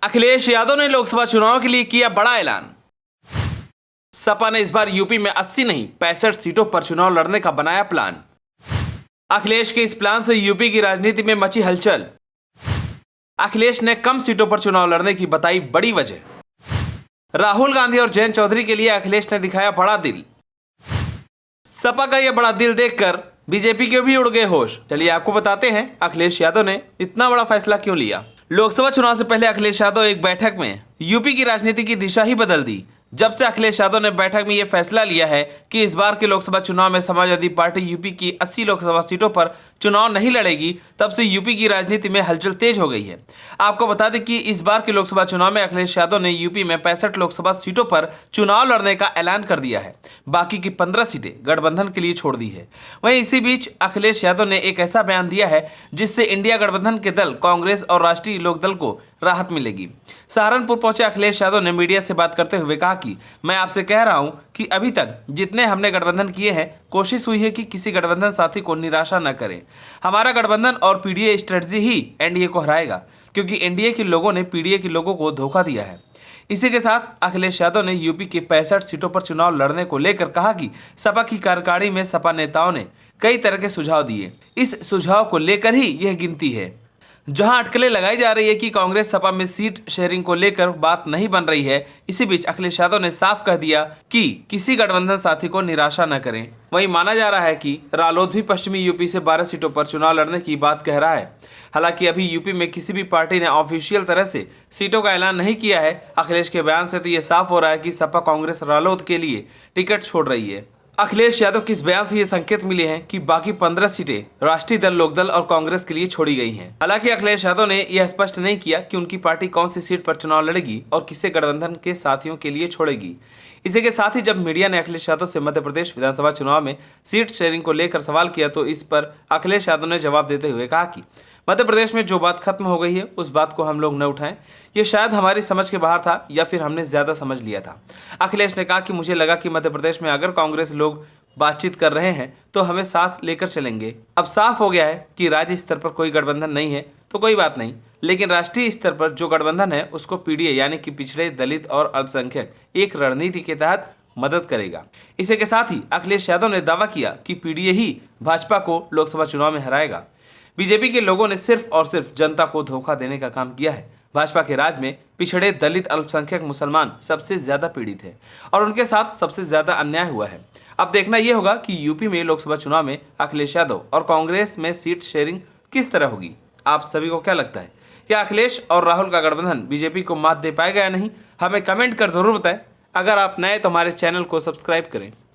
अखिलेश यादव ने लोकसभा चुनाव के लिए किया बड़ा ऐलान। सपा ने इस बार यूपी में 80 नहीं 65 सीटों पर चुनाव लड़ने का बनाया प्लान। अखिलेश के इस प्लान से यूपी की राजनीति में मची हलचल। अखिलेश ने कम सीटों पर चुनाव लड़ने की बताई बड़ी वजह। राहुल गांधी और जयंत चौधरी के लिए अखिलेश ने दिखाया बड़ा दिल। सपा का यह बड़ा दिल देखकर बीजेपी के भी उड़ गए होश। चलिए आपको बताते हैं अखिलेश यादव ने इतना बड़ा फैसला क्यों लिया। लोकसभा चुनाव से पहले अखिलेश यादव एक बैठक में यूपी की राजनीति की दिशा ही बदल दी। जब से अखिलेश यादव ने बैठक में यह फैसला लिया है कि इस बार के लोकसभा चुनाव में समाजवादी पार्टी यूपी की 80 लोकसभा सीटों पर चुनाव नहीं लड़ेगी, तब से यूपी की राजनीति में हलचल तेज हो गई है। आपको बता दें कि इस बार के लोकसभा चुनाव में अखिलेश यादव ने यूपी में 65 लोकसभा सीटों पर चुनाव लड़ने का ऐलान कर दिया है। बाकी की 15 सीटें गठबंधन के लिए छोड़ दी है। वहीं इसी बीच अखिलेश यादव ने एक ऐसा बयान दिया है जिससे इंडिया गठबंधन के दल कांग्रेस और राष्ट्रीय लोकदल को राहत मिलेगी। सहारनपुर पहुंचे अखिलेश यादव ने मीडिया से बात करते हुए कहा कि मैं आपसे कह रहा हूं कि अभी तक जितने हमने गठबंधन किए हैं, कोशिश हुई है कि किसी गठबंधन साथी को निराशा न करें। हमारा गठबंधन और पीडीए स्ट्रेटजी ही एनडीए को हराएगा, क्योंकि एनडीए के लोगों ने पीडीए के लोगों को धोखा दिया है। इसी के साथ अखिलेश यादव ने यूपी की 65 सीटों पर चुनाव लड़ने को लेकर कहा कि सपा की कार्यकारिणी में सपा नेताओं ने कई तरह के सुझाव दिए। इस सुझाव को लेकर ही यह गिनती है। जहां अटकलें लगाई जा रही है कि कांग्रेस सपा में सीट शेयरिंग को लेकर बात नहीं बन रही है, इसी बीच अखिलेश यादव ने साफ कह दिया कि किसी गठबंधन साथी को निराशा न करें। वहीं माना जा रहा है कि रालोद भी पश्चिमी यूपी से 12 सीटों पर चुनाव लड़ने की बात कह रहा है। हालांकि अभी यूपी में किसी भी पार्टी ने ऑफिशियल तरह से सीटों का ऐलान नहीं किया है। अखिलेश के बयान से तो ये साफ हो रहा है कि सपा कांग्रेस रालोद के लिए टिकट छोड़ रही है। अखिलेश यादव के इस बयान से ये संकेत मिले हैं कि बाकी 15 सीटें राष्ट्रीय दल, लोकदल और कांग्रेस के लिए छोड़ी गई हैं। हालांकि अखिलेश यादव ने यह स्पष्ट नहीं किया कि उनकी पार्टी कौन सी सीट पर चुनाव लड़ेगी और किसे गठबंधन के साथियों के लिए छोड़ेगी। इसी के साथ ही जब मीडिया ने अखिलेश यादव से मध्य प्रदेश विधानसभा चुनाव में सीट शेयरिंग को लेकर सवाल किया, तो इस पर अखिलेश यादव ने जवाब देते हुए कहा कि मध्य प्रदेश में जो बात खत्म हो गई है उस बात को हम लोग न उठाएं। ये शायद हमारी समझ के बाहर था या फिर हमने ज्यादा समझ लिया था। अखिलेश ने कहा कि मुझे लगा कि मध्य प्रदेश में अगर कांग्रेस लोग बातचीत कर रहे हैं तो हमें साथ लेकर चलेंगे। अब साफ हो गया है कि राज्य स्तर पर कोई गठबंधन नहीं है तो कोई बात नहीं, लेकिन राष्ट्रीय स्तर पर जो गठबंधन है उसको पीडीए यानी कि पिछड़े, दलित और अल्पसंख्यक एक रणनीति के तहत मदद करेगा। इसी के साथ ही अखिलेश यादव ने दावा किया कि पीडीए ही भाजपा को लोकसभा चुनाव में हराएगा। बीजेपी के लोगों ने सिर्फ और सिर्फ जनता को धोखा देने का काम किया है। भाजपा के राज में पिछड़े, दलित, अल्पसंख्यक, मुसलमान सबसे ज्यादा पीड़ित है और उनके साथ सबसे ज्यादा अन्याय हुआ है। अब देखना यह होगा कि यूपी में लोकसभा चुनाव में अखिलेश यादव और कांग्रेस में सीट शेयरिंग किस तरह होगी। आप सभी को क्या लगता है, क्या अखिलेश और राहुल का गठबंधन बीजेपी को मात दे पाएगा या नहीं? हमें कमेंट कर जरूर बताएं। अगर आप नए तो हमारे चैनल को सब्सक्राइब करें।